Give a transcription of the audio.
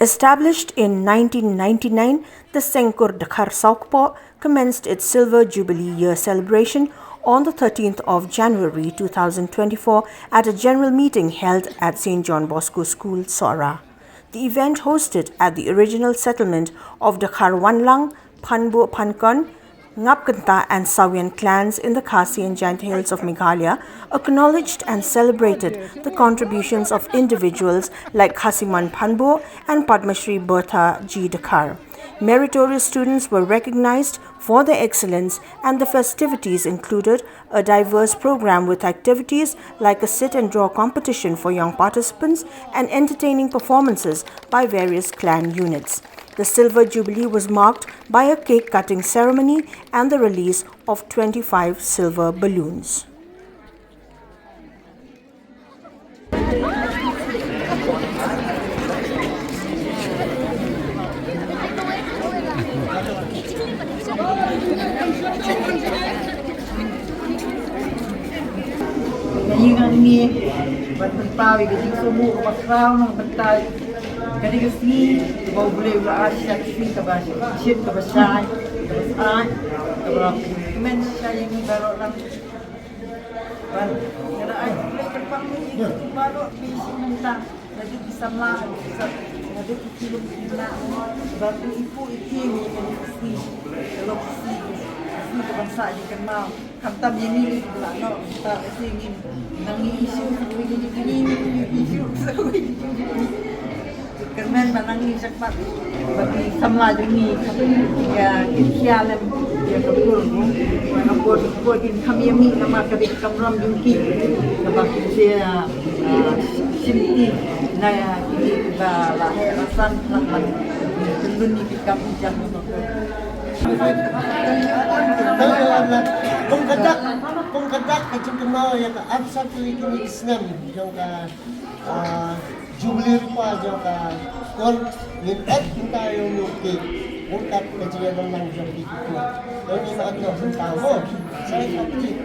Established in 1999, the Seng Kur Dkhar Sawkpoh commenced its Silver Jubilee Year Celebration on the 13th of January 2024 at a general meeting held at St John Bosco School, Sohra. The event, hosted at the original settlement of Dkhar Wanlang, Phanbuh, Phankon, Ngapkynta and Sawian clans in the Khasi and Jaintia hills of Meghalaya, acknowledged and celebrated the contributions of individuals like Khasimon Phanbuh and Padmashree Bertha G. Dkhar. Meritorious students were recognized for their excellence, and the festivities included a diverse program with activities like a sit and draw competition for young participants and entertaining performances by various clan units. The Silver Jubilee was marked by a cake-cutting ceremony and the release of 25 silver balloons. Ini bertentang dengan semua pasal nak bertentang. Jadi kesini bawa boleh beras sini kebasan, shit kebasan, kebasan, keberapa men saya ini baru orang. Kalau ada boleh terpang ini baru bisa mentang. Jadi bisa lah, jadi kita nak batu ibu itu ini kalau sini kebasan dikenal. Kantam ini lah, no, tak ingin nangi isu, ini isu, kerana menangi cepat bagi samla ini, ya kita lem ya kabur, kabur kami nama kami kamram jungki, nama kita simti, naya ini lahir rasan lakukan tendun ni kita bijak Kung kadak kacang kenal yang absat itu Islam yang Jubilee pa yang kon minat kita yung nuki utak kacang ng jump itu. Yung isa at no sa tao, saya kapit.